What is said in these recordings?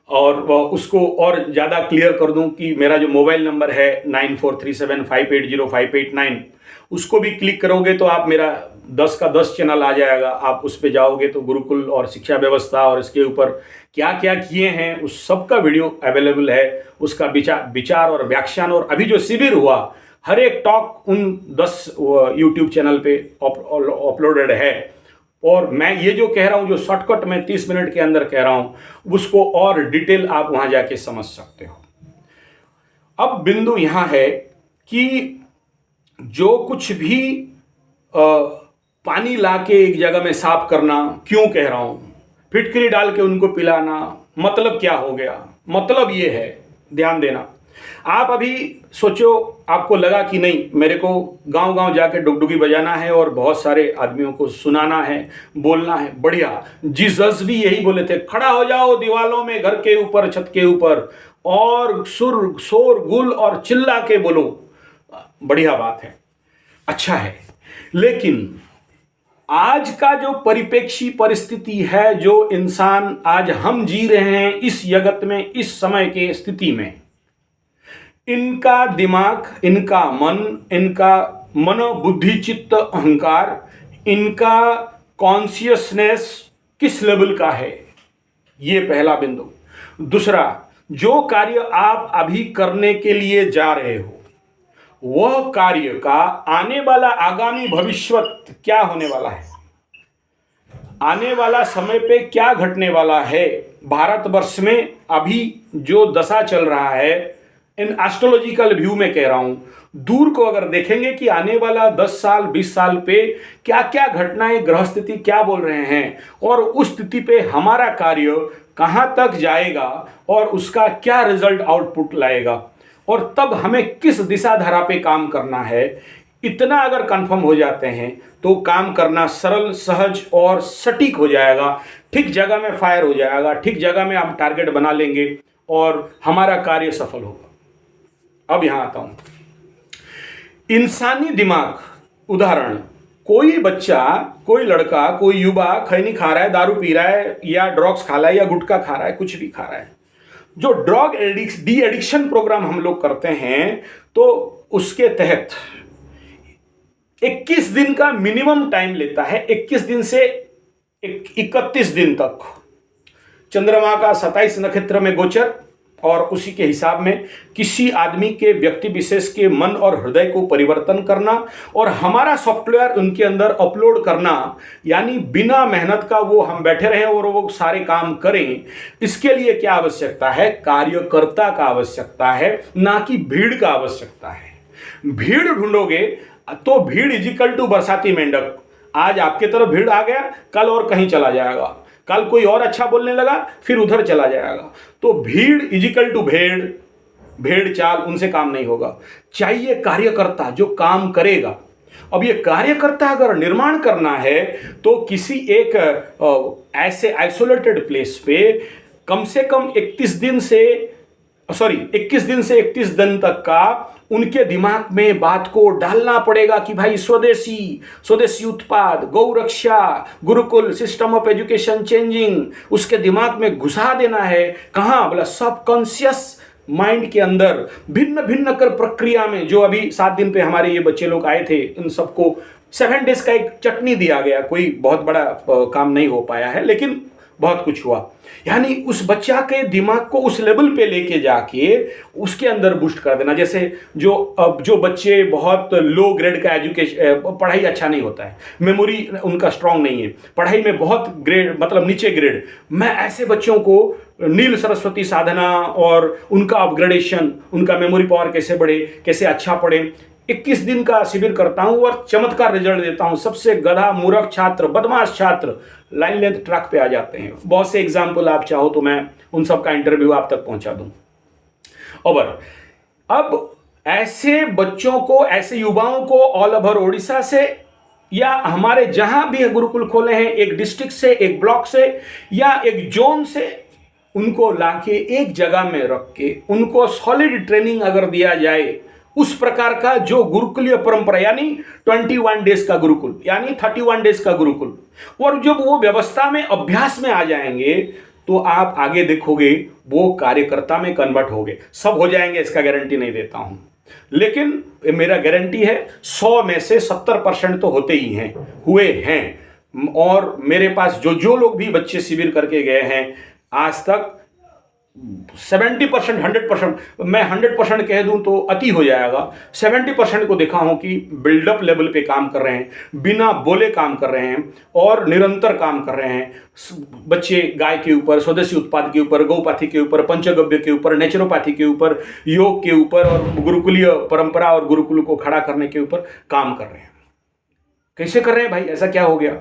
और वह उसको और ज़्यादा क्लियर कर दूं कि मेरा जो मोबाइल नंबर है 9437580589, उसको भी क्लिक करोगे तो आप मेरा 10 का 10 चैनल आ जाएगा। आप उस पे जाओगे तो गुरुकुल और शिक्षा व्यवस्था और इसके ऊपर क्या क्या किए हैं उस सब का वीडियो अवेलेबल है। उसका विचार और व्याख्यान और अभी जो शिविर हुआ हर एक टॉक उन 10 यूट्यूब चैनल पे अपलोडेड है। और मैं ये जो कह रहा हूँ, जो शॉर्टकट में 30 मिनट के अंदर कह रहा हूँ, उसको और डिटेल आप वहां जाके समझ सकते हो। अब बिंदु यहां है कि जो कुछ भी पानी लाके एक जगह में साफ करना, क्यों कह रहा हूं, फिटकरी डाल के उनको पिलाना, मतलब क्या हो गया? मतलब ये है, ध्यान देना। आप अभी सोचो, आपको लगा कि नहीं मेरे को गांव गांव जाके डुगडुगी बजाना है और बहुत सारे आदमियों को सुनाना है, बोलना है। बढ़िया, जीसस भी यही बोले थे, खड़ा हो जाओ दीवालों में, घर के ऊपर, छत के ऊपर, और सुर शोर गुल और चिल्ला के बोलो। बढ़िया बात है, अच्छा है। लेकिन आज का जो परिप्रेक्षी परिस्थिति है, जो इंसान आज हम जी रहे हैं इस जगत में, इस समय के स्थिति में, इनका दिमाग, इनका मन, इनका मनो बुद्धि चित्त अहंकार, इनका कॉन्शियसनेस किस लेवल का है, ये पहला बिंदु। दूसरा, जो कार्य आप अभी करने के लिए जा रहे हो, वह कार्य का आने वाला आगामी भविष्य क्या होने वाला है, आने वाला समय पे क्या घटने वाला है। भारतवर्ष में अभी जो दशा चल रहा है, इन एस्ट्रोलॉजिकल व्यू में कह रहा हूं, दूर को अगर देखेंगे कि आने वाला 10 साल 20 साल पे क्या क्या घटनाएं, ग्रह स्थिति क्या बोल रहे हैं, और उस स्थिति पे हमारा कार्य कहां तक जाएगा और उसका क्या रिजल्ट आउटपुट लाएगा, और तब हमें किस दिशा धारा पे काम करना है, इतना अगर कंफर्म हो जाते हैं तो काम करना सरल, सहज और सटीक हो जाएगा। ठीक जगह में फायर हो जाएगा, ठीक जगह में हम टारगेट बना लेंगे और हमारा कार्य सफल होगा। अब यहां आता हूं, इंसानी दिमाग। उदाहरण, कोई बच्चा, कोई लड़का, कोई युवा खैनी खा रहा है, दारू पी रहा है, या ड्रग्स खा रहा है, या गुटखा खा रहा है, कुछ भी खा रहा है। जो ड्रग डी एडिक्शन प्रोग्राम हम लोग करते हैं, तो उसके तहत 21 दिन का मिनिमम टाइम लेता है। 21 दिन से 31 दिन तक चंद्रमा का 27 नक्षत्र में गोचर, और उसी के हिसाब में किसी आदमी के, व्यक्ति विशेष के मन और हृदय को परिवर्तन करना और हमारा सॉफ्टवेयर उनके अंदर अपलोड करना। यानी बिना मेहनत का वो हम बैठे रहें और वो सारे काम करें। इसके लिए क्या आवश्यकता है? कार्यकर्ता का आवश्यकता है, ना कि भीड़ का आवश्यकता है। भीड़ ढूंढोगे तो भीड़ इजिकल टू बरसाती मेंढक। आज आपके तरफ भीड़ आ गया, कल और कहीं चला जाएगा, कल कोई और अच्छा बोलने लगा, फिर उधर चला जाएगा। तो भीड़ इजिकल टू भेड़, भेड़ चाल, उनसे काम नहीं होगा। चाहिए कार्यकर्ता जो काम करेगा। अब ये कार्यकर्ता अगर निर्माण करना है तो किसी एक ऐसे आइसोलेटेड प्लेस पे कम से कम 21 दिन से 31 दिन तक का उनके दिमाग में बात को डालना पड़ेगा कि भाई स्वदेशी उत्पाद, गौ रक्षा, gurukul system of education changing, उसके दिमाग में घुसा देना है। कहाँ? बोला सबकॉन्शियस माइंड के अंदर, भिन्न भिन्न कर प्रक्रिया में। जो अभी 7 दिन पे हमारे ये बच्चे लोग आए थे, इन सबको 7 डेज का एक चटनी दिया गया। कोई बहुत बड़ा काम नहीं हो पाया है, लेकिन बहुत कुछ हुआ। यानी उस बच्चा के दिमाग को उस लेवल पे लेके जाके उसके अंदर बूस्ट कर देना। जैसे जो बच्चे बहुत लो ग्रेड का एजुकेशन, पढ़ाई अच्छा नहीं होता है, मेमोरी उनका स्ट्रांग नहीं है, पढ़ाई में बहुत ग्रेड मतलब नीचे ग्रेड, मैं ऐसे बच्चों को नील सरस्वती साधना और उनका अपग्रेडेशन, उनका मेमोरी पावर कैसे बढ़े, कैसे अच्छा पढ़े, 21 दिन का शिविर करता हूं और चमत्कार रिजल्ट देता हूं। सबसे गधा, मूर्ख छात्र, बदमाश छात्र लाइन लेंथ ट्रैक पे आ जाते हैं। बहुत से एग्जाम्पल आप चाहो तो मैं उन सब का इंटरव्यू आप तक पहुंचा दूं। और अब ऐसे बच्चों को, ऐसे युवाओं को ऑल ओवर ओडिशा से या हमारे जहां भी गुरुकुल खोले हैं, एक डिस्ट्रिक्ट से, एक ब्लॉक से या एक जोन से, उनको लाके एक जगह में रख के उनको सॉलिड ट्रेनिंग अगर दिया जाए, उस प्रकार का जो गुरुकुलीय परंपरा, यानी 21 डेज का गुरुकुल, यानी 31 डेज का गुरुकुल, और जब वो व्यवस्था में, अभ्यास में आ जाएंगे तो आप आगे देखोगे वो कार्यकर्ता में कन्वर्ट हो गए। सब हो जाएंगे इसका गारंटी नहीं देता हूं, लेकिन मेरा गारंटी है 100 में से 70% तो होते ही हैं, हुए हैं। और मेरे पास जो लोग भी बच्चे शिविर करके गए हैं आज तक 70%, 100%, मैं 100% कह दूं तो अति हो जाएगा, 70% को देखा हूं कि बिल्डअप लेवल पे काम कर रहे हैं, बिना बोले काम कर रहे हैं और निरंतर काम कर रहे हैं। बच्चे गाय के ऊपर, स्वदेशी उत्पाद के ऊपर, गौपाथी के ऊपर, पंचगव्य के ऊपर, नेचुरोपैथी के ऊपर, योग के ऊपर और गुरुकुलीय परंपरा और गुरुकुल को खड़ा करने के ऊपर काम कर रहे हैं। कैसे कर रहे हैं भाई, ऐसा क्या हो गया?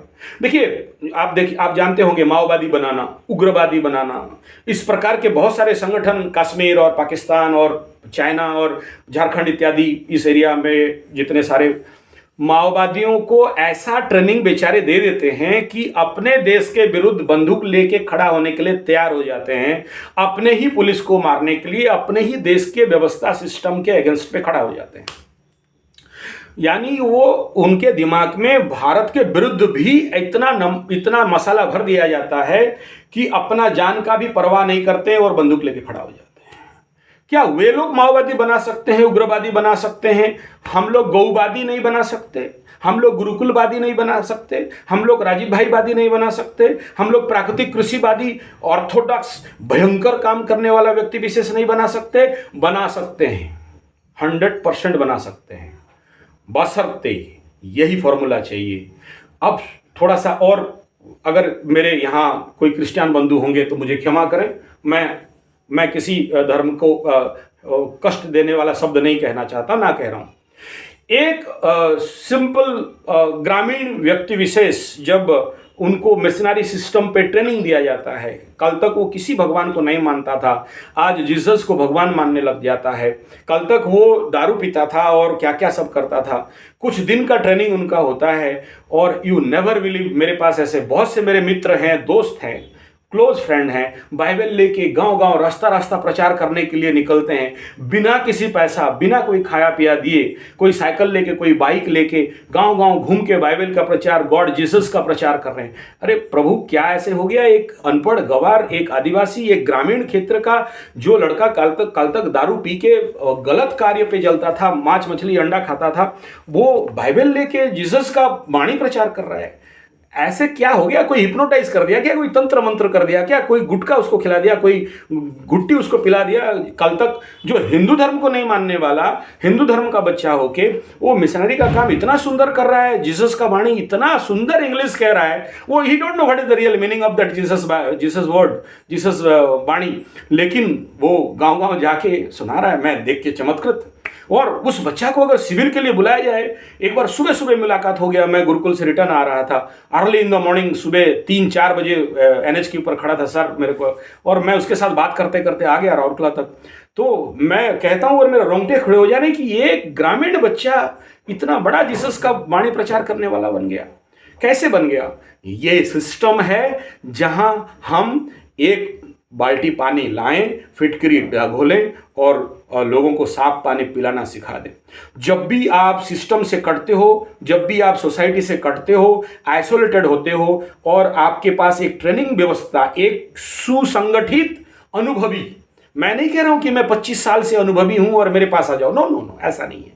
देखिए आप जानते होंगे माओवादी बनाना, उग्रवादी बनाना, इस प्रकार के बहुत सारे संगठन कश्मीर और पाकिस्तान और चाइना और झारखंड इत्यादि इस एरिया में जितने सारे माओवादियों को ऐसा ट्रेनिंग बेचारे दे देते हैं कि अपने देश के विरुद्ध बंदूक लेके खड़ा होने के लिए तैयार हो जाते हैं, अपने ही पुलिस को मारने के लिए, अपने ही देश के व्यवस्था सिस्टम के अगेंस्ट पे खड़ा हो जाते हैं। यानी वो उनके दिमाग में भारत के विरुद्ध भी इतना मसाला भर दिया जाता है कि अपना जान का भी परवाह नहीं करते और बंदूक लेके खड़ा हो जाते हैं। क्या वे लोग माओवादी बना सकते हैं, उग्रवादी बना सकते हैं? हम लोग गौवादी नहीं बना सकते, हम लोग गुरुकुलवादी नहीं बना सकते, हम लोग राजीव भाईवादी नहीं बना सकते, हम लोग प्राकृतिक कृषिवादी ऑर्थोडॉक्स भयंकर काम करने वाला व्यक्ति विशेष नहीं बना सकते? बना सकते हैं, 100% बना सकते हैं, बशर्ते यही फॉर्मूला चाहिए। अब थोड़ा सा और, अगर मेरे यहाँ कोई क्रिश्चियन बंधु होंगे तो मुझे क्षमा करें, मैं किसी धर्म को कष्ट देने वाला शब्द नहीं कहना चाहता, ना कह रहा हूँ। एक सिंपल ग्रामीण व्यक्ति विशेष जब उनको मिशनरी सिस्टम पे ट्रेनिंग दिया जाता है, कल तक वो किसी भगवान को नहीं मानता था, आज जीसस को भगवान मानने लग जाता है। कल तक वो दारू पीता था और क्या क्या सब करता था। कुछ दिन का ट्रेनिंग उनका होता है और यू नेवर बिलीव, मेरे पास ऐसे बहुत से मेरे मित्र हैं, दोस्त हैं, क्लोज फ्रेंड हैं, बाइबल लेके गांव गांव रास्ता रास्ता प्रचार करने के लिए निकलते हैं, बिना किसी पैसा, बिना कोई खाया पिया दिए, कोई साइकिल लेके, कोई बाइक लेके गांव गांव घूम के बाइबल का प्रचार, गॉड जीसस का प्रचार कर रहे हैं। अरे प्रभु, क्या ऐसे हो गया? एक अनपढ़ गवार, एक आदिवासी, एक ग्रामीण क्षेत्र का जो लड़का कल तक दारू पी के गलत कार्य पे जलता था, मांस मछली अंडा खाता था, वो बाइबल लेके जीसस का वाणी प्रचार कर रहा है। ऐसे क्या हो गया? कोई हिप्नोटाइज कर दिया क्या? कोई तंत्र मंत्र कर दिया क्या? कोई गुटखा उसको खिला दिया, कोई गुट्टी उसको पिला दिया? कल तक जो हिंदू धर्म को नहीं मानने वाला, हिंदू धर्म का बच्चा होके वो मिशनरी का काम इतना सुंदर कर रहा है, जीसस का वाणी इतना सुंदर इंग्लिश कह रहा है, वो ही don't know what is the real meaning of that Jesus word, Jesus वाणी, लेकिन वो गांव गांव जाके सुना रहा है। मैं देख के चमत्कृत। और उस बच्चा को अगर शिविर के लिए बुलाया जाए, एक बार सुबह सुबह मुलाकात हो गया, मैं गुरुकुल से रिटर्न आ रहा था, अर्ली इन द मॉर्निंग, सुबह 3-4 बजे NH के ऊपर खड़ा था सर मेरे को, और मैं उसके साथ बात करते करते आ गया राउरकेला तक। तो मैं कहता हूँ और मेरे रोंगटे खड़े हो जा रहे कि ये ग्रामीण बच्चा इतना बड़ा जीसस का वाणी प्रचार करने वाला बन गया। कैसे बन गया? ये सिस्टम है जहां हम एक बाल्टी पानी लाएं, फिटकरी घोलें और लोगों को साफ पानी पिलाना सिखा दें। जब भी आप सिस्टम से कटते हो, जब भी आप सोसाइटी से कटते हो, आइसोलेटेड होते हो और आपके पास एक ट्रेनिंग व्यवस्था, एक सुसंगठित अनुभवी, मैं नहीं कह रहा हूं कि मैं 25 साल से अनुभवी हूं और मेरे पास आ जाओ, नो नो नो, ऐसा नहीं है।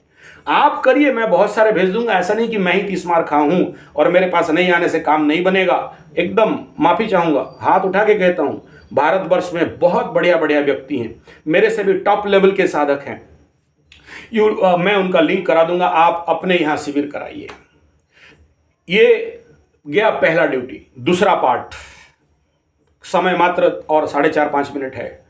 आप करिए, मैं बहुत सारे भेज दूंगा, ऐसा नहीं कि मैं ही 30 मार खाऊं हूं और मेरे पास नहीं आने से काम नहीं बनेगा। एकदम माफी चाहूंगा, हाथ उठा के कहता हूं, भारतवर्ष में बहुत बढ़िया बढ़िया व्यक्ति हैं, मेरे से भी टॉप लेवल के साधक हैं। मैं उनका लिंक करा दूंगा, आप अपने यहां शिविर कराइए। ये गया पहला ड्यूटी। दूसरा पार्ट, समय मात्र और 4.5-5 मिनट है।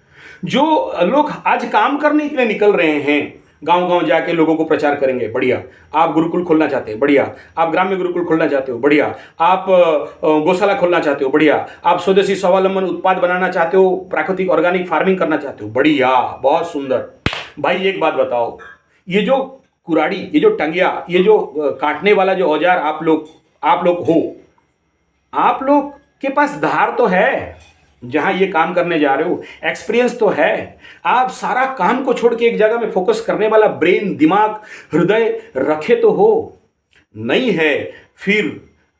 जो लोग आज काम करने के लिए निकल रहे हैं, गांव गांव जाके लोगों को प्रचार करेंगे, बढ़िया। आप गुरुकुल खोलना चाहते हैं, बढ़िया। आप ग्राम्य गुरुकुल खोलना चाहते हो, बढ़िया। आप गौशाला खोलना चाहते हो, बढ़िया। आप स्वदेशी स्वावलंबन उत्पाद बनाना चाहते हो, प्राकृतिक ऑर्गेनिक फार्मिंग करना चाहते हो, बढ़िया, बहुत सुंदर। भाई एक बात बताओ, ये जो कुराड़ी, ये जो टंगिया, ये जो काटने वाला जो औजार आप लोग हो, आप लोग के पास धार तो है, जहां ये काम करने जा रहे हो, एक्सपीरियंस तो है। आप सारा काम को छोड़ के एक जगह में फोकस करने वाला ब्रेन, दिमाग, हृदय रखे तो हो, नहीं है। फिर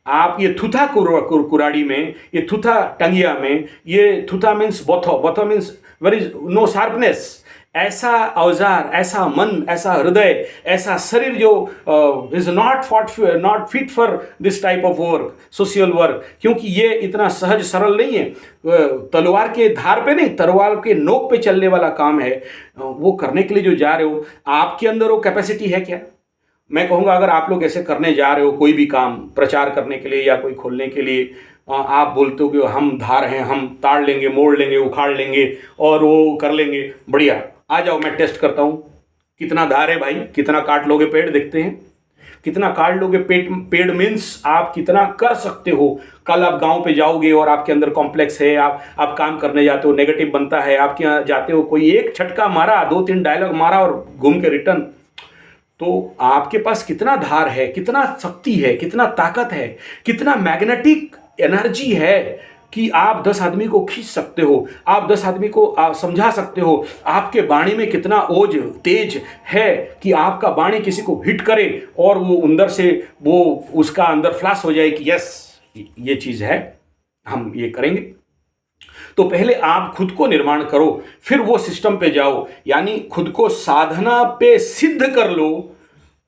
आप ये थुथा कुराड़ी में, ये थुथा टंगिया में, ये थुथा मीन्स बोथो, बोथो means where is no sharpness. ऐसा औजार, ऐसा मन, ऐसा हृदय, ऐसा शरीर जो is not fit for this type of work, social work, क्योंकि ये इतना सहज सरल नहीं है। तलवार के धार पे नहीं, तलवार के नोक पे चलने वाला काम है। वो करने के लिए जो जा रहे हो, आपके अंदर वो कैपेसिटी है क्या? मैं कहूँगा अगर आप लोग ऐसे करने जा रहे हो कोई भी काम, प्रचार करने के लिए या कोई खोलने के लिए, आप बोलते हो कि हम धार हैं, हम ताड़ लेंगे, मोड़ लेंगे, उखाड़ लेंगे और वो कर लेंगे, बढ़िया, आ जाओ मैं टेस्ट करता हूँ कितना धार है भाई, कितना काट लोगे पेड़, देखते हैं कितना काट लोगे पेड़ मीन्स आप कितना कर सकते हो। कल आप गांव पे जाओगे और आपके अंदर कॉम्प्लेक्स है, आप काम करने जाते हो, नेगेटिव बनता है, आपके यहाँ जाते हो, कोई एक छटका मारा, 2-3 डायलॉग मारा और घूम के रिटर्न, तो आपके पास कितना धार है, कितना शक्ति है, कितना ताकत है, कितना मैग्नेटिक एनर्जी है कि आप 10 आदमी को खींच सकते हो, आप 10 आदमी को समझा सकते हो। आपके वाणी में कितना ओज तेज है कि आपका वाणी किसी को हिट करे और वो अंदर से वो उसका अंदर फ्लैश हो जाए कि यस ये चीज़ है, हम ये करेंगे। तो पहले आप खुद को निर्माण करो, फिर वो सिस्टम पे जाओ, यानी खुद को साधना पे सिद्ध कर लो,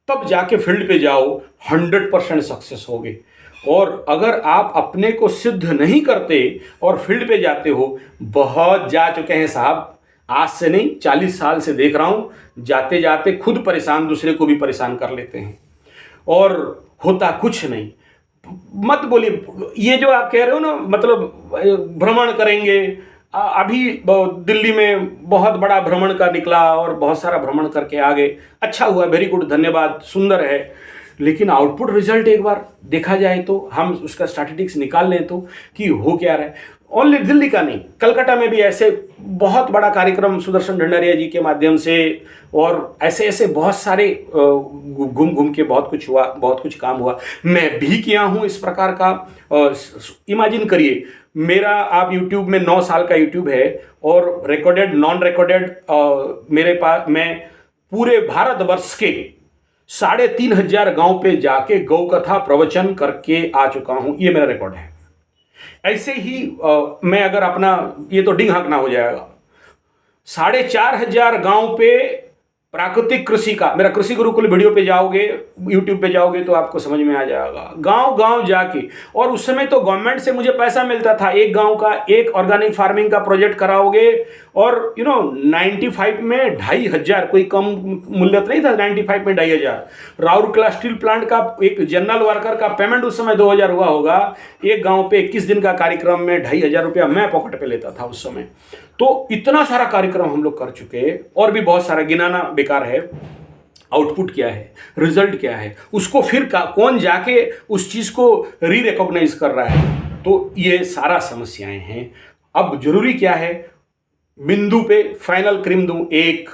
तब जाके फील्ड पे जाओ, 100% सक्सेस होगे। और अगर आप अपने को सिद्ध नहीं करते और फील्ड पे जाते हो, बहुत जा चुके हैं साहब, आज से नहीं 40 साल से देख रहा हूं, जाते जाते खुद परेशान, दूसरे को भी परेशान कर लेते हैं और होता कुछ नहीं। मत बोलिए ये जो आप कह रहे हो ना, मतलब भ्रमण करेंगे, अभी दिल्ली में बहुत बड़ा भ्रमण का निकला और बहुत सारा भ्रमण करके आ गए, अच्छा हुआ, वेरी गुड, धन्यवाद, सुंदर है, लेकिन आउटपुट रिजल्ट एक बार देखा जाए तो, हम उसका स्टैटिस्टिक्स निकाल लें तो कि हो क्या रहा है। ओनली दिल्ली का नहीं, कलकत्ता में भी ऐसे बहुत बड़ा कार्यक्रम सुदर्शन ढंडारिया जी के माध्यम से और ऐसे ऐसे बहुत सारे घूम घूम के बहुत कुछ हुआ, बहुत कुछ काम हुआ। मैं भी किया हूँ इस प्रकार का। इमेजिन करिए, मेरा आप यूट्यूब में 9 साल का यूट्यूब है और रिकॉर्डेड नॉन रिकॉर्डेड मेरे पास, मैं पूरे भारतवर्ष के 3500 गांव पे जाके गौ कथा प्रवचन करके आ चुका हूं, ये मेरा रिकॉर्ड है। ऐसे ही मैं अगर अपना, ये तो डिंग हकना हो जाएगा, 4500 गांव पे प्राकृतिक कृषि का, मेरा कृषि गुरुकुल वीडियो पे जाओगे, यूट्यूब पे जाओगे तो आपको समझ में आ जाएगा, गांव गांव जाके। और उस समय तो गवर्नमेंट से मुझे पैसा मिलता था, एक गांव का एक ऑर्गेनिक फार्मिंग का प्रोजेक्ट कराओगे और 95 में 2500, कोई कम मूल्य नहीं था, 95 में 2500। राउरकेला स्टील प्लांट का एक जनरल वर्कर का पेमेंट उस समय 2000 हुआ होगा, एक गाँव पे 21 दिन का कार्यक्रम में 2500 रुपया मैं पॉकेट पे लेता था उस समय। तो इतना सारा कार्यक्रम हम लोग कर चुके हैं और भी बहुत सारा, गिनाना बेकार है। आउटपुट क्या है, रिजल्ट क्या है, उसको फिर कौन जाके उस चीज को रिकॉग्नाइज कर रहा है, तो ये सारा समस्याएं हैं। अब जरूरी क्या है, बिंदु पे फाइनल क्रीम दूं, एक,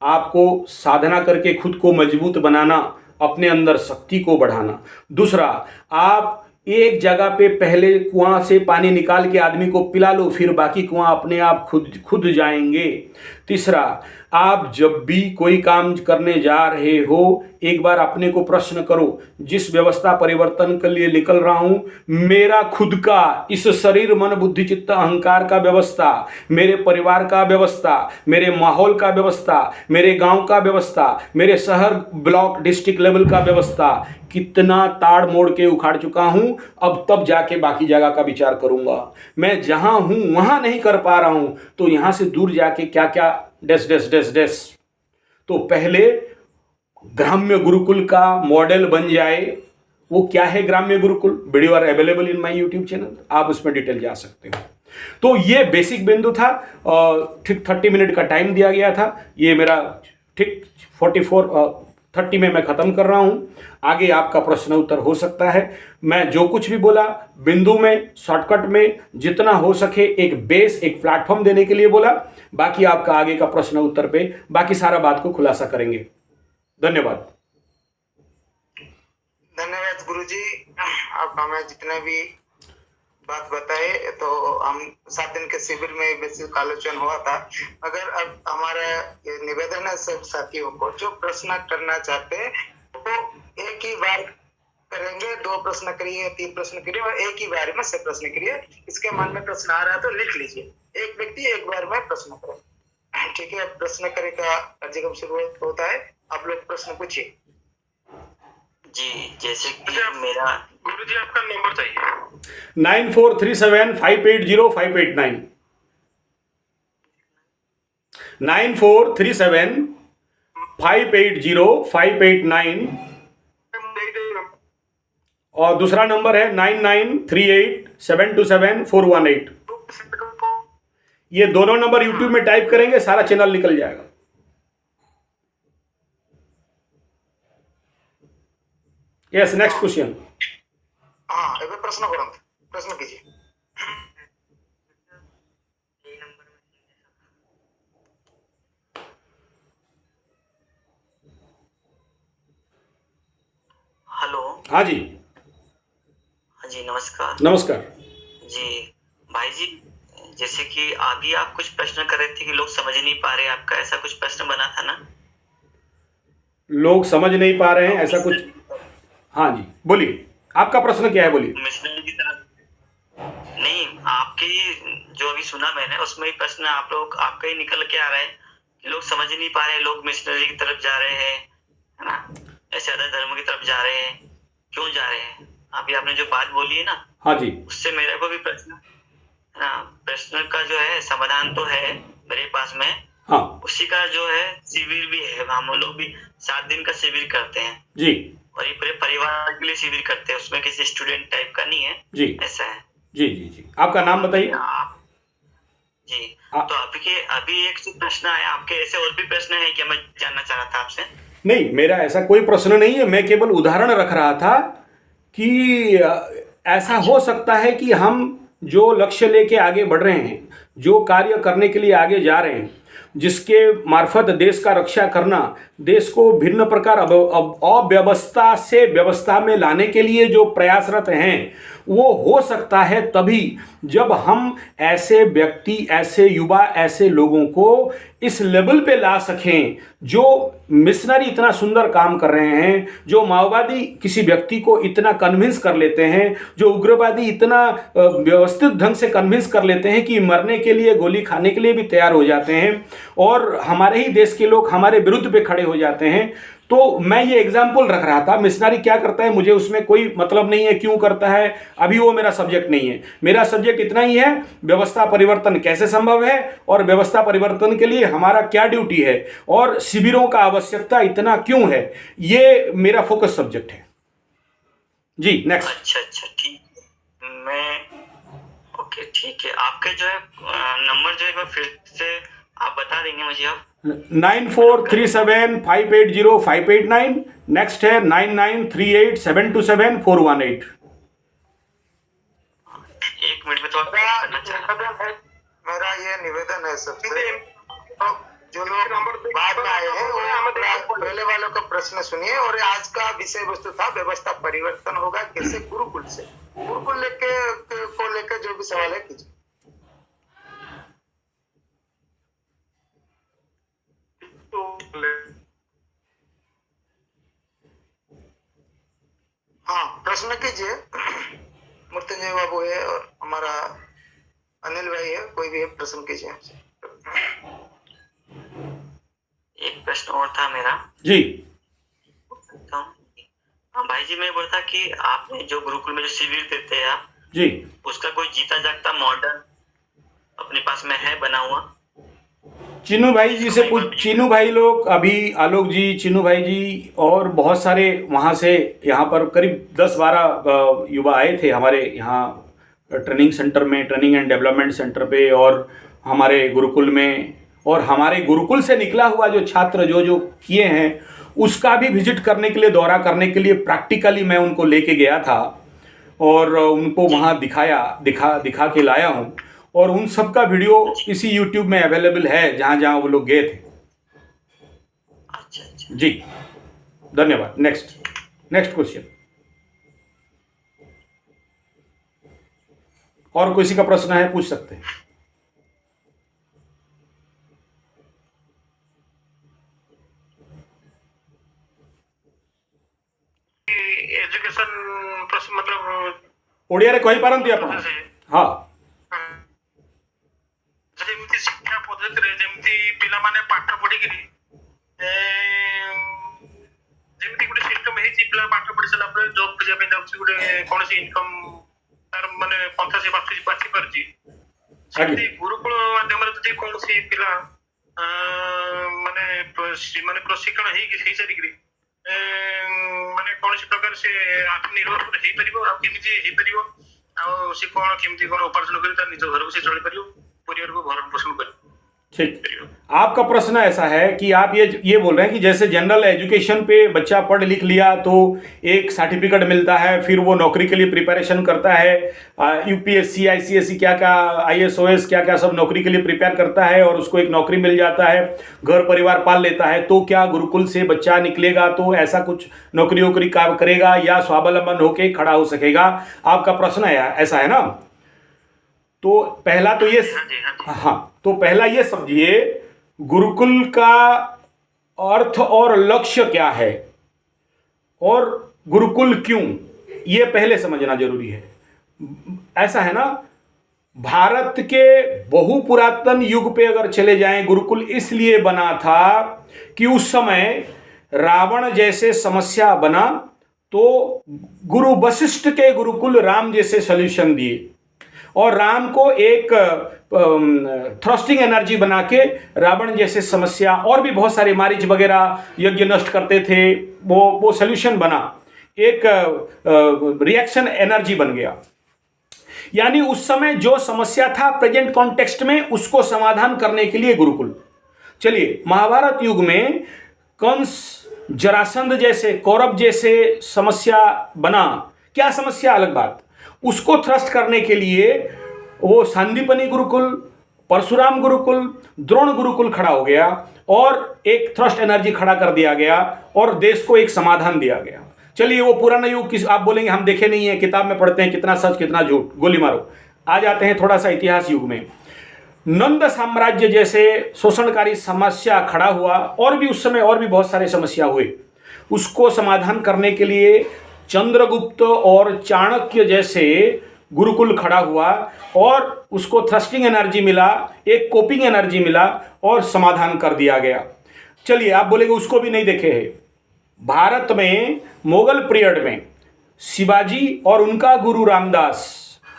आपको साधना करके खुद को मजबूत बनाना, अपने अंदर शक्ति को बढ़ाना। दूसरा, आप एक जगह पे पहले कुआं से पानी निकाल के आदमी को पिला लो, फिर बाकी कुआं अपने आप खुद जाएंगे। तीसरा, आप जब भी कोई काम करने जा रहे हो, एक बार अपने को प्रश्न करो, जिस व्यवस्था परिवर्तन के लिए निकल रहा हूं, मेरा खुद का इस शरीर मन बुद्धि चित्त अहंकार का व्यवस्था, मेरे परिवार का व्यवस्था, मेरे माहौल का व्यवस्था, मेरे गांव का व्यवस्था, मेरे शहर ब्लॉक डिस्ट्रिक्ट लेवल का व्यवस्था, कितना ताड़ मोड़ के उखाड़ चुका हूं। अब तब जाके बाकी जगह का विचार करूंगा। मैं जहां हूं वहां नहीं कर पा रहा हूं, तो यहां से दूर जाके क्या क्या डेस डेस डेस डेस। तो पहले ग्राम्य गुरुकुल का मॉडल बन जाए। वो क्या है Gramya Gurukul, video are available in my YouTube channel, आप उसमें डिटेल जा सकते हो। तो ये बेसिक बिंदु था, ठीक 30 मिनट का टाइम दिया गया था, ये मेरा ठीक 30 में मैं खत्म कर रहा हूं। आगे आपका प्रश्न उत्तर हो सकता है। मैं जो कुछ भी बोला बिंदु में, शॉर्टकट में, जितना हो सके एक बेस, एक प्लेटफॉर्म देने के लिए बोला। बाकी आपका आगे का प्रश्न उत्तर पे बाकी सारा बात को खुलासा करेंगे। धन्यवाद। धन्यवाद गुरुजी, आप हमें जितने भी बात बताए, तो हम 7 दिन के शिविर में बेसिक आलोचना हुआ था। अगर अब हमारा निवेदन है सब साथियों को, जो प्रश्न करना चाहते हैं वो एक ही बार करेंगे, 2 प्रश्न करिए, 3 प्रश्न करिए और एक ही बार में से प्रश्न करिए। इसके मन में प्रश्न आ रहा है तो लिख लीजिए। एक व्यक्ति एक बार में प्रश्न करे। ठीक है, प्रश्न करे का कार्यक्रम शुरू होता है। आप लोग प्रश्न पूछिए। जी, जैसे कि मेरा गुरुजी आपका नंबर चाहिए। 9437580589 9437580589 और दूसरा नंबर है 9938727418। ये दोनों नंबर यूट्यूब में टाइप करेंगे सारा चैनल निकल जाएगा। Yes, next question. हाँ, ଏବେ ପ୍ରଶ୍ନ କରନ୍ତୁ, ପ୍ରଶ୍ନ कीजिए। हेलो। हाँ जी, हाँ जी, नमस्कार। नमस्कार। जी भाई जी, जैसे कि अभी आप कुछ प्रश्न कर रहे थे कि लोग समझ नहीं पा रहे, आपका ऐसा कुछ प्रश्न बना था ना? लोग समझ नहीं पा रहे हैं ऐसा कुछ। हाँ जी, बोलिए, आपका प्रश्न क्या है, बोलिए। मिशनरी की तरफ नहीं, आपके जो अभी सुना मैंने उसमें ही प्रश्न आप लोग आपका ही निकल के आ रहा है कि लोग समझ नहीं पा रहे, लोग मिशनरी की तरफ जा रहे हैं, है ना, ऐसे अदर धर्म की तरफ जा रहे हैं, क्यों जा रहे हैं? अभी आपने जो बात बोली है ना, हाँ जी, उससे मेरे को भी प्रश्न है ना, प्रश्न का जो है समाधान तो है मेरे पास में। हाँ उसी का जो है शिविर भी है, हम लोग भी 7 दिन का शिविर करते हैं जी और ये पूरे परिवार के लिए शिविर करते हैं, उसमें किसी स्टूडेंट टाइप का नहीं है, जी ऐसा है। जी जी जी, आपका नाम बताइए। आप जी, तो अभी एक जो प्रश्न आया आपके, ऐसे और भी प्रश्न है क्या? मैं जानना चाह रहा था आपसे। नहीं, मेरा ऐसा कोई प्रश्न नहीं है, मैं केवल उदाहरण रख रहा था कि ऐसा हो सकता है कि हम जो लक्ष्य लेके आगे बढ़ रहे हैं, जो कार्य करने के लिए आगे जा रहे हैं, जिसके मार्फत देश का रक्षा करना, देश को भिन्न प्रकार अव्यवस्था से व्यवस्था में लाने के लिए जो प्रयासरत हैं, वो हो सकता है तभी जब हम ऐसे व्यक्ति, ऐसे युवा, ऐसे लोगों को इस लेवल पे ला सकें जो मिशनरी इतना सुंदर काम कर रहे हैं, जो माओवादी किसी व्यक्ति को इतना कन्विंस कर लेते हैं, जो उग्रवादी इतना व्यवस्थित ढंग से कन्विंस कर लेते हैं कि मरने के लिए, गोली खाने के लिए भी तैयार हो जाते हैं और हमारे ही देश के लोग हमारे विरुद्ध पे खड़े हो जाते हैं। तो मैं ये एग्जाम्पल रख रहा था। मिशनरी क्या करता है मुझे उसमें कोई मतलब नहीं है, क्यों करता है अभी वो मेरा सब्जेक्ट नहीं है। मेरा सब्जेक्ट इतना ही है, व्यवस्था परिवर्तन कैसे संभव है और व्यवस्था परिवर्तन के लिए हमारा क्या ड्यूटी है और शिविरों का आवश्यकता इतना क्यों है, ये मेरा फोकस सब्जेक्ट है जी। नेक्स्ट। अच्छा, ठीक है। ओके, ठीक है। आपके जो है नंबर जो है एक बार फिर से आप बता देंगे मुझे आप? 9437580589। नेक्स्ट है 9938727418। एक मिनट में थोड़ा वेट करना चाह रहा हूं। मेरा ये निवेदन है सबसे, तो जो लोग बाद में आए हैं वो पहले वालों का प्रश्न सुनिए। और आज का विषय वस्तु था व्यवस्था परिवर्तन होगा कैसे, गुरुकुल से। गुरुकुल को लेकर जो भी सवाल है कीजिए। हाँ, प्रश्न कीजिए। मृत्युंजय बाबू है और हमारा अनिल भाई है, कोई भी प्रश्न कीजिए। एक प्रश्न और था मेरा जी। हाँ भाई जी, मैं बोलता कि आपने जो गुरुकुल में जो शिविर देते हैं आप जी, उसका कोई जीता जागता मॉडल अपने पास में है बना हुआ? चिन्नू भाई जी से पूछ, चिन्नू भाई लोग अभी, आलोक जी, चिन्नू भाई जी और बहुत सारे वहाँ से यहाँ पर करीब 10-12 युवा आए थे हमारे यहाँ ट्रेनिंग सेंटर में, ट्रेनिंग एंड डेवलपमेंट सेंटर पे और हमारे गुरुकुल में। और हमारे गुरुकुल से निकला हुआ जो छात्र जो जो किए हैं उसका भी विजिट करने के लिए, दौरा करने के लिए प्रैक्टिकली मैं उनको लेके गया था और उनको वहाँ दिखा के लाया हूँ। और उन सब का वीडियो इसी यूट्यूब में अवेलेबल है जहाँ जहाँ वो लोग गए थे। अच्छा जी, धन्यवाद। Next question. और किसी का प्रश्न है पूछ सकते हैं। एजुकेशन ଓଡ଼ିଆରେ କହିପାରନ୍ତି ଆପଣ? ହଁ ଯେମିତି ଶିକ୍ଷା ପଦ୍ଧତିରେ ଯେମିତି ପିଲାମାନେ ପାଠ ପଢିକିରି ଯେମିତି ଗୋଟେ ସିଷ୍ଟମ ହେଇଛି, ପିଲା ପାଠ ପଢି ସାରିଲା ପରେ ଜବ୍ କରିବା ପାଇଁ ଯାଉଛି, ଗୋଟେ କୌଣସି ଇନକମ୍ ତାର ମାନେ ପନ୍ଥା ସେ ବାଛି ପାରୁଛି, ସେମିତି ଗୁରୁକୁଳ ମାଧ୍ୟମରେ ଯଦି କୌଣସି ପିଲା ମାନେ ମାନେ ପ୍ରଶିକ୍ଷଣ ହେଇସାରିକିରି ମାନେ କୌଣସି ପ୍ରକାର ସେ ଆତ୍ମନିର୍ଭର ହେଇପାରିବ, ଆଉ କେମିତି ହେଇପାରିବ, ଆଉ ସେ କଣ କେମିତି କଣ ଉପାର୍ଜନ କରି ତାର ନିଜ ଘରକୁ ସେ ଚଳିପାରିବ, परिवार को भरण पोषण कर। ठीक, आपका प्रश्न ऐसा है कि आप ये बोल रहे हैं कि जैसे जनरल एजुकेशन पे बच्चा पढ़ लिख लिया तो एक सर्टिफिकेट मिलता है, फिर वो नौकरी के लिए प्रिपरेशन करता है, यूपीएससी आईसीएससी क्या क्या आईएएस क्या क्या सब नौकरी के लिए प्रिपेयर करता है और उसको एक नौकरी मिल जाता है, घर परिवार पाल लेता है, तो क्या गुरुकुल से बच्चा निकलेगा तो ऐसा कुछ नौकरी वोकरी काम करेगा या स्वावलंबन होकर खड़ा हो सकेगा? आपका प्रश्न है ऐसा है ना? तो पहला तो ये, हाँ, तो पहला ये समझिए गुरुकुल का अर्थ और लक्ष्य क्या है और गुरुकुल क्यों, ये पहले समझना जरूरी है। ऐसा है ना, भारत के बहु पुरातन युग पे अगर चले जाएं, गुरुकुल इसलिए बना था कि उस समय रावण जैसे समस्या बना तो गुरु वशिष्ठ के गुरुकुल राम जैसे सॉल्यूशन दिए और राम को एक थ्रस्टिंग एनर्जी बना के रावण जैसे समस्या और भी बहुत सारे मारीच वगैरह यज्ञ नष्ट करते थे, वो सॉल्यूशन बना, एक रिएक्शन एनर्जी बन गया। यानी उस समय जो समस्या था प्रेजेंट कॉन्टेक्स्ट में, उसको समाधान करने के लिए गुरुकुल। चलिए, महाभारत युग में कंस जरासंध जैसे कौरव जैसे समस्या बना, क्या समस्या अलग बात, उसको थ्रस्ट करने के लिए वो सांदीपनी गुरुकुल, परशुराम गुरुकुल, द्रोण गुरुकुल खड़ा हो गया और एक थ्रस्ट एनर्जी खड़ा कर दिया गया और देश को एक समाधान दिया गया। चलिए, वो पुराना युग किस, आप बोलेंगे हम देखे नहीं है, किताब में पढ़ते हैं, कितना सच कितना झूठ, गोली मारो। आ जाते हैं थोड़ा सा इतिहास युग में। नंद साम्राज्य जैसे शोषणकारी समस्या खड़ा हुआ और भी उस समय और भी बहुत सारे समस्या हुए, उसको समाधान करने के लिए चंद्रगुप्त और चाणक्य जैसे गुरुकुल खड़ा हुआ और उसको थ्रस्टिंग एनर्जी मिला, एक कोपिंग एनर्जी मिला और समाधान कर दिया गया। चलिए, आप बोलेंगे उसको भी नहीं देखे हैं। भारत में मुगल पीरियड में शिवाजी और उनका गुरु रामदास,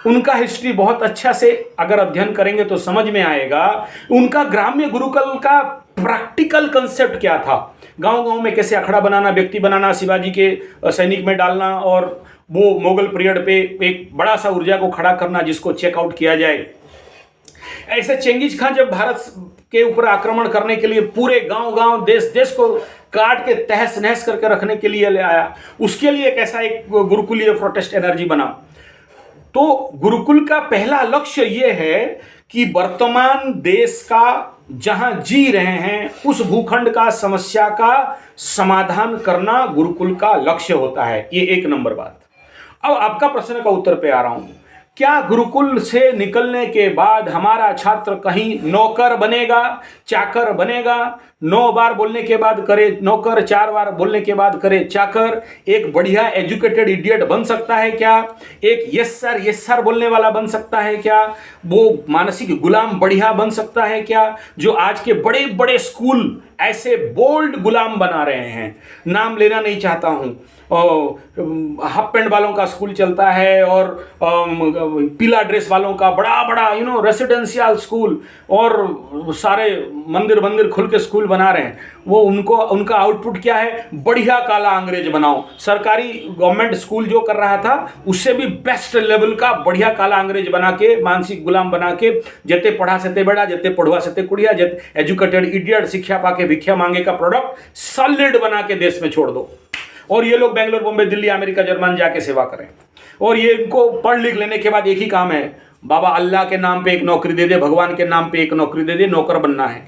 उनका हिस्ट्री बहुत अच्छा से अगर अध्ययन करेंगे तो समझ में आएगा उनका ग्राम्य गुरुकुल का प्रैक्टिकल कंसेप्ट क्या था। गांव-गांव में कैसे अखड़ा बनाना, व्यक्ति बनाना, शिवाजी के सैनिक में डालना और वो मुगल पीरियड पे एक बड़ा सा ऊर्जा को खड़ा करना जिसको चेकआउट किया जाए। ऐसे चेंगिज खान जब भारत के ऊपर आक्रमण करने के लिए पूरे गांव-गांव देश को काट के तहस नहस करके रखने के लिए ले आया, उसके लिए कैसा एक गुरुकुलीय प्रोटेस्ट एनर्जी बना। तो गुरुकुल का पहला लक्ष्य ये है कि वर्तमान देश का जहां जी रहे हैं उस भूखंड का समस्या का समाधान करना गुरुकुल का लक्ष्य होता है। ये एक नंबर बात। अब आपका प्रश्न का उत्तर पे आ रहा हूं, क्या गुरुकुल से निकलने के बाद हमारा छात्र कहीं नौकर बनेगा, चाकर बनेगा? 9 बार बोलने के बाद करे नौकर, 4 बार बोलने के बाद करे चाकर, एक बढ़िया एजुकेटेड इडियट बन सकता है क्या? एक यस सर बोलने वाला बन सकता है क्या? वो मानसिक गुलाम बढ़िया बन सकता है क्या? जो आज के बड़े बड़े स्कूल ऐसे बोल्ड गुलाम बना रहे हैं, नाम लेना नहीं चाहता हूं, हाफ पैंट वालों का स्कूल चलता है और पीला ड्रेस वालों का बड़ा बड़ा रेसिडेंशियल स्कूल और सारे मंदिर खुल के स्कूल बना रहे हैं। वो उनका आउटपुट क्या है? बढ़िया काला अंग्रेज बनाओ। सरकारी गवर्नमेंट स्कूल जो कर रहा था उससे भी बेस्ट लेवल का बढ़िया काला अंग्रेज बना के, मानसिक गुलाम बना के, जते पढ़ा सते बड़ा, जते पढ़वा सते कुड़िया, जते एजुकेटेड इडियट शिक्षा पाके भिक्षा मांगे का प्रोडक्ट सॉलिड बना के देश में छोड़ दो और ये लोग बेंगलोर, बॉम्बे, दिल्ली, अमेरिका, जर्मन जाके सेवा करें। और ये इनको पढ़ लिख लेने के बाद एक ही काम है, बाबा अल्लाह के नाम पे एक नौकरी दे दे, भगवान के नाम पे एक नौकरी दे दे, नौकर बनना है,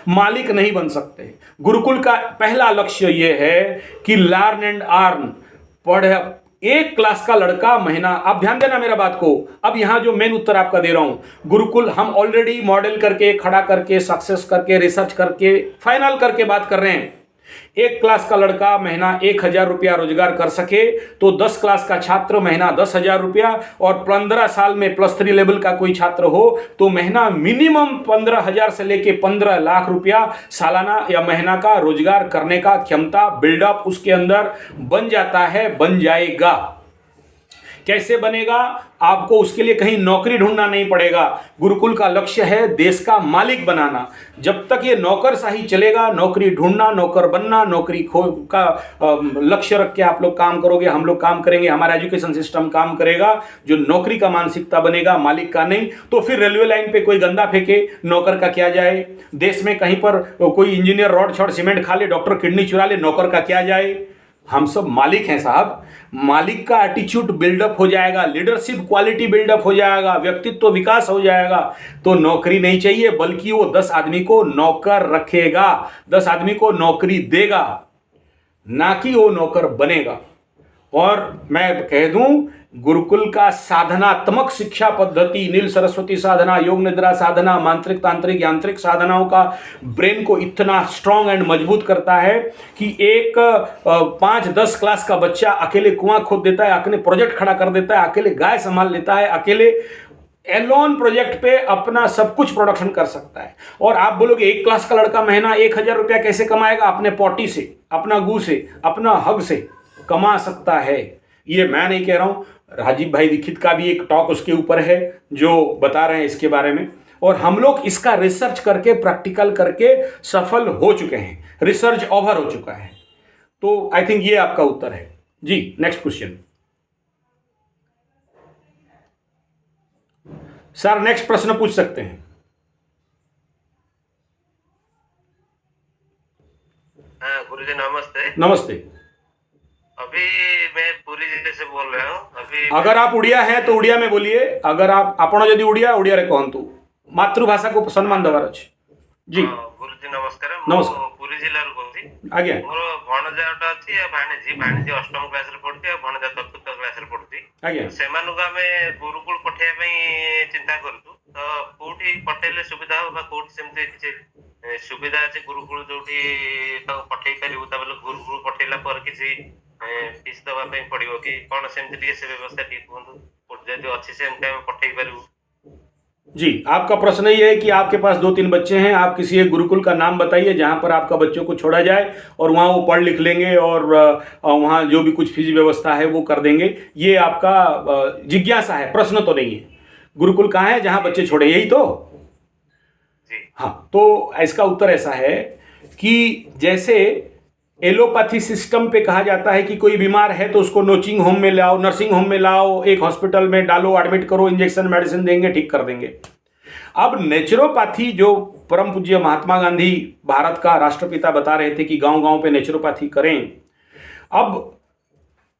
मालिक नहीं बन सकते। गुरुकुल का पहला लक्ष्य ये है कि लर्न एंड अर्न, पढ़। एक क्लास का लड़का महीना, आप ध्यान देना मेरा बात को, अब यहां जो मेन उत्तर आपका दे रहा हूं, गुरुकुल हम ऑलरेडी मॉडल करके, खड़ा करके, सक्सेस करके, रिसर्च करके, फाइनल करके बात कर रहे हैं एक क्लास का लड़का महीना 1,000 रुपया रोजगार कर सके तो 10 क्लास का छात्र महीना 10,000 रुपया, और 15 साल में +3 लेवल का कोई छात्र हो तो महीना मिनिमम 15,000 से लेके 15 लाख रुपया सालाना या महीना का रोजगार करने का क्षमता बिल्डअप उसके अंदर बन जाता है, बन जाएगा। कैसे बनेगा? आपको उसके लिए कहीं नौकरी ढूंढना नहीं पड़ेगा। गुरुकुल का लक्ष्य है देश का मालिक बनाना। जब तक ये नौकरशाही चलेगा, नौकरी ढूंढना, नौकर बनना, नौकरी खो का लक्ष्य रख के आप लोग काम करोगे, हम लोग काम करेंगे, हमारा एजुकेशन सिस्टम काम करेगा, जो नौकरी का मानसिकता बनेगा, मालिक का नहीं, तो फिर रेलवे लाइन पे कोई गंदा फेंके, नौकर का क्या जाए? देश में कहीं पर कोई इंजीनियर रॉड छड़ सीमेंट खा ले, डॉक्टर किडनी चुरा ले, नौकर का क्या जाए? हम सब मालिक हैं साहब। मालिक का एटीट्यूड बिल्डअप हो जाएगा, लीडरशिप क्वालिटी बिल्डअप हो जाएगा, व्यक्तित्व विकास हो जाएगा, तो नौकरी नहीं चाहिए, बल्कि वो 10 आदमी को नौकर रखेगा, 10 आदमी को नौकरी देगा, ना कि वो नौकर बनेगा। और मैं कह दूं, गुरुकुल का साधनात्मक शिक्षा पद्धति, नील सरस्वती साधना, योग निद्रा साधना, मांत्रिक तांत्रिक यांत्रिक साधनाओं का ब्रेन को इतना स्ट्रांग एंड मजबूत करता है कि एक 5-10 क्लास का बच्चा अकेले कुआं खोद देता है, अकेले प्रोजेक्ट खड़ा कर देता है, अकेले गाय संभाल लेता है, अकेले एलोन प्रोजेक्ट पे अपना सब कुछ प्रोडक्शन कर सकता है। और आप बोलोगे एक क्लास का लड़का महीना 1,000 रुपया कैसे कमाएगा? अपने पॉटी से, अपना गू से, अपना हग से कमा सकता है। ये मैं नहीं कह रहा हूं, राजीव भाई दीक्षित का भी एक टॉक उसके ऊपर है जो बता रहे हैं इसके बारे में, और हम लोग इसका रिसर्च करके, प्रैक्टिकल करके सफल हो चुके हैं, रिसर्च ओवर हो चुका है। तो आई थिंक ये आपका उत्तर है जी। नेक्स्ट क्वेश्चन सर, नेक्स्ट प्रश्न पूछ सकते हैं। हाँ गुरुजी नमस्ते। नमस्ते। अभी मैं पुरी जिले से बोल रहा हूँ। अभी अगर आप उड़िया हैं तो उड़िया में बोलिए, अगर आपण यदि उड़िया रे कहतु, मातृभाषा को सम्मान देवार अछि जी। गुरुजी नमस्कार। नमस्कार। पुरी जिल्ला रू कहूँ आज्ञा। मोर भणजा गोटे अच्छी भाणीजी 8म क्लास रे पढ़ती और भणजा 4th क्लास रे पढ़ती। आज्ञा। सेमानुका आमे गुरुकुल पठेया पई चिंता करतु, तो कोठी पठेले सुविधा हो बा कोठी सेमते किछि सुविधा अछि गुरुकुल जोठी तो पठेई परिबु, ता बेले गुरुकुल पठेला पर किछि फीस दवा पई पड़िबो कि कोन सेमते टिके से व्यवस्था टिके कोन जदि अच्छी सेमते हम पठेई परिबु? जी, आपका प्रश्न ये है कि आपके पास 2-3 बच्चे हैं, आप किसी एक गुरुकुल का नाम बताइए जहां पर आपका बच्चों को छोड़ा जाए और वहां वो पढ़ लिख लेंगे और वहां जो भी कुछ फीस व्यवस्था है वो कर देंगे। ये आपका जिज्ञासा है, प्रश्न तो नहीं है। गुरुकुल कहाँ है जहां बच्चे छोड़े, यही तो? हाँ, तो इसका उत्तर ऐसा है कि जैसे एलोपैथी सिस्टम पे कहा जाता है कि कोई बीमार है तो उसको नर्सिंग होम में लाओ, नर्सिंग होम में लाओ, एक हॉस्पिटल में डालो, एडमिट करो, इंजेक्शन मेडिसिन देंगे, ठीक कर देंगे। अब नेचुरोपैथी, जो परम पूज्य महात्मा गांधी भारत का राष्ट्रपिता बता रहे थे कि गांव-गांव पे नेचुरोपैथी करें, अब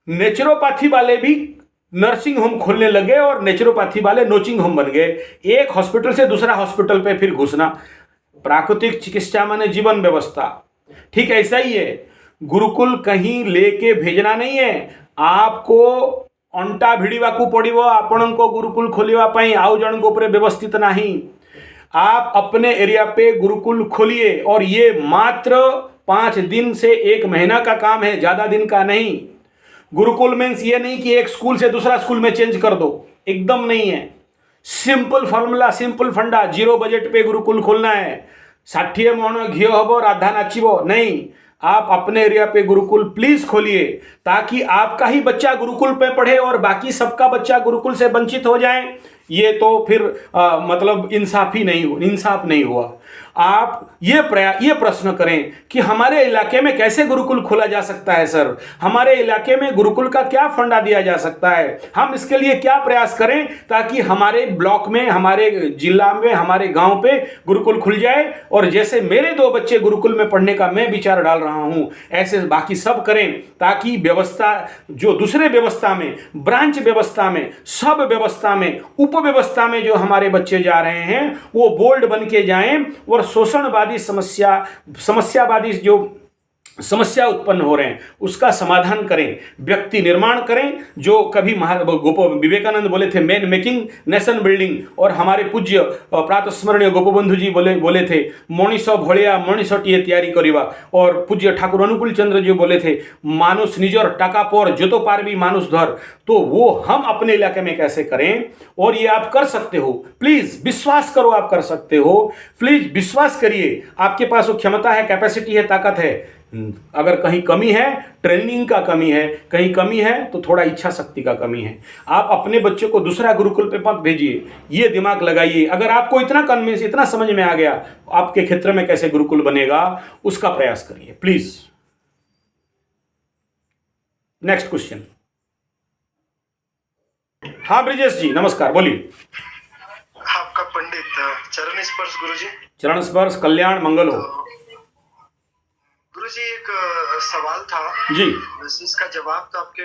नेचुरोपैथी वाले भी नर्सिंग होम खोलने लगे और नेचुरोपैथी वाले नोचिंग होम बन गए। एक हॉस्पिटल से दूसरा हॉस्पिटल पे फिर घुसना। प्राकृतिक चिकित्सा माने जीवन व्यवस्था, ठीक ऐसा ही है। गुरुकुल कहीं लेके भेजना नहीं है, आपको अंटा भिड़वाकू पड़िबो आपण को गुरुकुल खोलिबा पई, आउ जन को ऊपर व्यवस्थित नहीं। आप अपने एरिया पे गुरुकुल खोलिए और ये मात्र 5 दिन से 1 महीना का काम है, ज्यादा दिन का नहीं। गुरुकुल मीन्स ये नहीं कि एक स्कूल से दूसरा स्कूल में चेंज कर दो, एकदम नहीं है। सिंपल फॉर्मूला, सिंपल फंडा, 0 बजट पे गुरुकुल खोलना है। 60 मन घी हम राधा नाचिबो नहीं। आप अपने एरिया पे गुरुकुल प्लीज खोलिए ताकि आपका ही बच्चा गुरुकुल पे पढ़े और बाकी सबका बच्चा गुरुकुल से वंचित हो जाए। ये तो फिर मतलब इंसाफ नहीं हुआ। आप ये प्रश्न करें कि हमारे इलाके में कैसे गुरुकुल खोला जा सकता है सर, हमारे इलाके में गुरुकुल का क्या फंडा दिया जा सकता है, हम इसके लिए क्या प्रयास करें ताकि हमारे ब्लॉक में, हमारे जिला में, हमारे गांव पे गुरुकुल खुल जाए। और जैसे मेरे 2 बच्चे गुरुकुल में पढ़ने का मैं विचार डाल रहा हूं, ऐसे बाकी सब करें ताकि व्यवस्था, जो दूसरे व्यवस्था में, ब्रांच व्यवस्था में, सब व्यवस्था में, उप व्यवस्था में जो हमारे बच्चे जा रहे हैं वो बोल्ड बन के जाएं और शोषणवादी समस्यावादी जो समस्या उत्पन्न हो रहे हैं उसका समाधान करें, व्यक्ति निर्माण करें। जो कभी विवेकानंद बोले थे मैन मेकिंग नेशन बिल्डिंग, और हमारे पूज्य प्रातस्मरणीय गोपबंधु जी बोले थे मनीष भलिया मनीषटिए तैयारी करिबा, और पूज्य ठाकुर अनुकूल चंद्र जी बोले थे मानुष निजर टाका पर जो तो पारबी मानुष धर। तो वो हम अपने इलाके में कैसे करें, और ये आप कर सकते हो। प्लीज विश्वास करो, आप कर सकते हो, प्लीज विश्वास करिए। आपके पास वो क्षमता है, कैपेसिटी है, ताकत है। अगर कहीं कमी है, ट्रेनिंग का कमी है, कहीं कमी है तो थोड़ा इच्छा शक्ति का कमी है। आप अपने बच्चों को दूसरा गुरुकुल पे मत भेजिए, ये दिमाग लगाइए। अगर आपको इतना कन्विंस, इतना समझ में आ गया आपके क्षेत्र में कैसे गुरुकुल बनेगा, उसका प्रयास करिए प्लीज। Next question. हाँ ब्रिजेश जी नमस्कार, बोलिए। आपका पंडित चरण स्पर्श गुरुजी। चरण स्पर्श, कल्याण मंगल हो। गुरुजी एक सवाल था जी। वैसे इसका जवाब तो आपके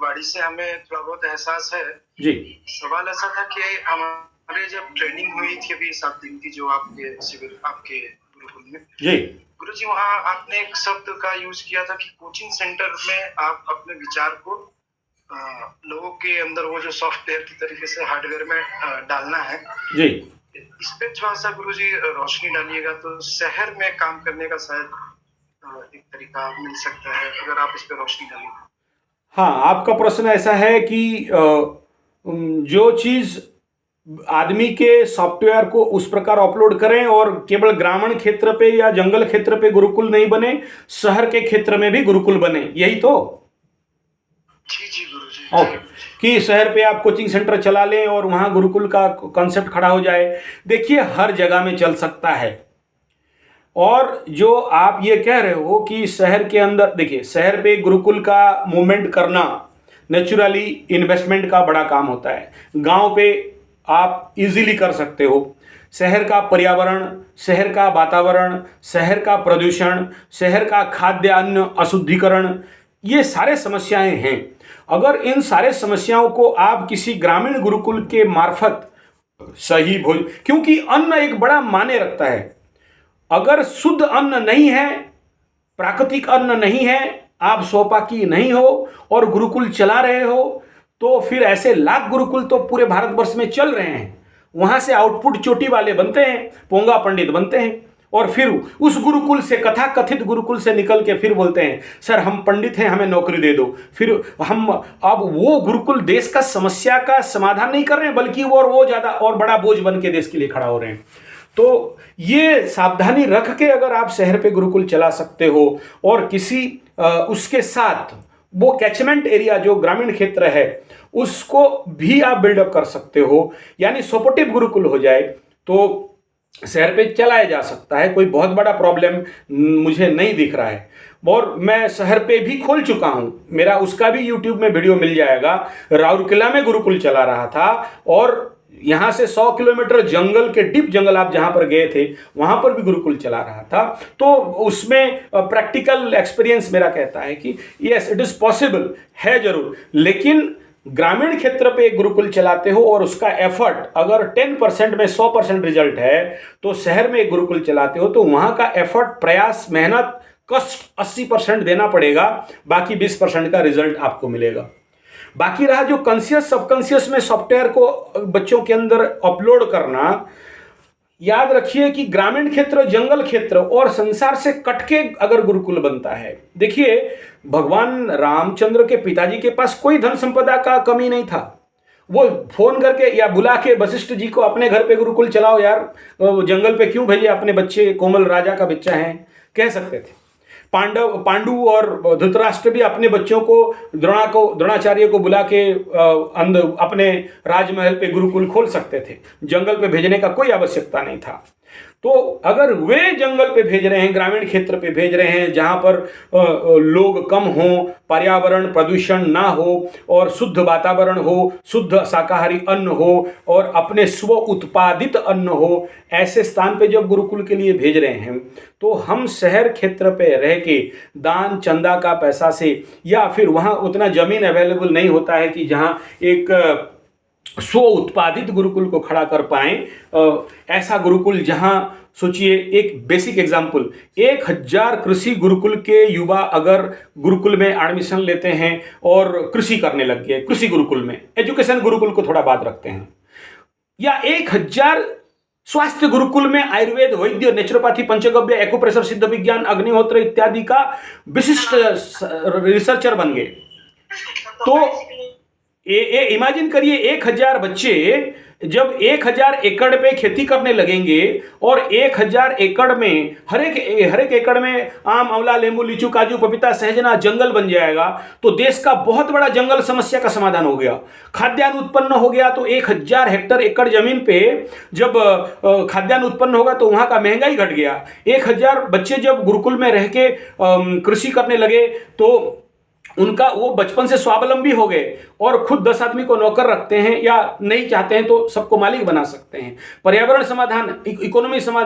वाणी से हमें थोड़ा बहुत एहसास है जी। सवाल ऐसा था कि हमारे जब ट्रेनिंग हुई थी अभी 7 दिन की जो आपके शिविर आपके गुरुकुल में जी गुरुजी, वहाँ आपने एक शब्द का यूज किया था कि कोचिंग सेंटर में आप अपने विचार को लोगों के अंदर वो जो सॉफ्टवेयर की तरीके से हार्डवेयर में डालना है जी। इस पे थोड़ा सा गुरुजी रोशनी डालिएगा तो शहर में काम करने का शायद एक तरीका मिल सकता है, अगर आप इस पे रोशनी डालिए। हाँ, आपका प्रश्न ऐसा है कि जो चीज़ आदमी के सॉफ्टवेयर को उस प्रकार अपलोड करें और केवल ग्रामीण क्षेत्र पे या जंगल क्षेत्र पे गुरुकुल नहीं बने, शहर के क्षेत्र में भी गुरुकुल बने, यही तो? जी जी गुरुजी। ओके, कि शहर पे आप कोचिंग सेंटर चला लें और वहाँ गुरुकुल का कॉन्सेप्ट खड़ा हो जाए। देखिए हर जगह में चल सकता है। और जो आप ये कह रहे हो कि शहर के अंदर, देखिए शहर पे गुरुकुल का मूवमेंट करना नेचुरली इन्वेस्टमेंट का बड़ा काम होता है। गांव पे आप इजीली कर सकते हो। शहर का पर्यावरण, शहर का वातावरण, शहर का प्रदूषण, शहर का खाद्यान्न अशुद्धिकरण, ये सारे समस्याएं हैं। अगर इन सारे समस्याओं को आप किसी ग्रामीण गुरुकुल के मार्फत सही क्योंकि अन्न एक बड़ा माने रखता है। अगर शुद्ध अन्न नहीं है, प्राकृतिक अन्न नहीं है, आप सोपाकी नहीं हो और गुरुकुल चला रहे हो, तो फिर ऐसे लाख गुरुकुल तो पूरे भारतवर्ष में चल रहे हैं। वहां से आउटपुट चोटी वाले बनते हैं, पोंगा पंडित बनते हैं, और फिर उस गुरुकुल से, कथा कथित गुरुकुल से निकल के फिर बोलते हैं सर हम पंडित हैं, हमें नौकरी दे दो। फिर हम अब वो गुरुकुल देश का समस्या का समाधान नहीं कर रहे हैं, बल्कि वो ज़्यादा और बड़ा बोझ बन के देश के लिए खड़ा हो रहे हैं। तो ये सावधानी रख के अगर आप शहर पे गुरुकुल चला सकते हो और किसी उसके साथ वो कैचमेंट एरिया जो ग्रामीण क्षेत्र है उसको भी आप बिल्डअप कर सकते हो, यानी सपोर्टिव गुरुकुल हो जाए, तो शहर पे चलाया जा सकता है। कोई बहुत बड़ा प्रॉब्लम मुझे नहीं दिख रहा है। और मैं शहर पे भी खोल चुका हूँ, मेरा उसका भी यूट्यूब में वीडियो मिल जाएगा। राउरकेला में गुरुकुल चला रहा था और यहाँ से 100 किलोमीटर जंगल के डीप जंगल आप जहाँ पर गए थे वहाँ पर भी गुरुकुल चला रहा था। तो उसमें प्रैक्टिकल एक्सपीरियंस मेरा कहता है कि यस इट इज़ पॉसिबल है जरूर, लेकिन ग्रामीण क्षेत्र पे एक गुरुकुल चलाते हो और उसका एफर्ट अगर 10% में 100% रिजल्ट है, तो शहर में एक गुरुकुल चलाते हो तो वहाँ का एफर्ट, प्रयास, मेहनत, कष्ट 80% देना पड़ेगा, बाकी 20% का रिजल्ट आपको मिलेगा। बाकी रहा जो कॉन्शियस सबकॉन्शियस में सॉफ्टवेयर को बच्चों के अंदर अपलोड करना, याद रखिए कि ग्रामीण क्षेत्र, जंगल क्षेत्र और संसार से कटके अगर गुरुकुल बनता है, देखिए भगवान रामचंद्र के पिताजी के पास कोई धन संपदा का कमी नहीं था। वो फोन करके या बुला के वशिष्ठ जी को अपने घर पे गुरुकुल चलाओ यार, जंगल पे क्यों भेजे, अपने बच्चे कोमल राजा का बच्चा है, कह सकते थे। पांडु और धृतराष्ट्र भी अपने बच्चों को द्रोणाचार्य को बुला के अपने राजमहल पे गुरुकुल खोल सकते थे। जंगल पे भेजने का कोई आवश्यकता नहीं था। तो अगर वे जंगल पे भेज रहे हैं, ग्रामीण क्षेत्र पे भेज रहे हैं जहाँ पर लोग कम हों, पर्यावरण प्रदूषण ना हो और शुद्ध वातावरण हो, शुद्ध शाकाहारी अन्न हो और अपने स्व उत्पादित अन्न हो, ऐसे स्थान पे जब गुरुकुल के लिए भेज रहे हैं, तो हम शहर क्षेत्र पे रह के दान चंदा का पैसा से, या फिर वहाँ उतना जमीन अवेलेबल नहीं होता है कि जहाँ एक स्व उत्पादित गुरुकुल को खड़ा कर पाएं, ऐसा गुरुकुल जहां सोचिए, एक बेसिक एग्जाम्पल, 1000 कृषि गुरुकुल के युवा अगर गुरुकुल में एडमिशन लेते हैं और कृषि करने लग गए, कृषि गुरुकुल में, एजुकेशन गुरुकुल को थोड़ा बात रखते हैं, या 1000 स्वास्थ्य गुरुकुल में आयुर्वेद, वैद्य, नेचुरोपैथी, पंचगव्य, एक्यूप्रेशर, सिद्ध विज्ञान, अग्निहोत्र इत्यादि का विशिष्ट रिसर्चर बन गए, तो इमेजिन करिए 1000 बच्चे जब 1000 एकड़ पे खेती करने लगेंगे और 1000 एकड़ में हर एक एकड़ में आम, आंवला, नींबू, लीचू, काजू, पपीता, सहजना जंगल बन जाएगा, तो देश का बहुत बड़ा जंगल समस्या का समाधान हो गया। खाद्यान्न उत्पन्न हो गया, तो 1000 हेक्टेयर एकड़ जमीन पे जब खाद्यान्न उत्पन्न होगा तो वहां का महंगाई घट गया। 1000 बच्चे जब गुरुकुल में रह के कृषि करने लगे तो उनका वो बचपन से स्वावलंबी हो गए और खुद 10 आदमी को नौकर रखते हैं, या नहीं चाहते हैं तो सबको मालिक बना सकते हैं। पर्यावरण समाधान, इकोनॉमी समाधान,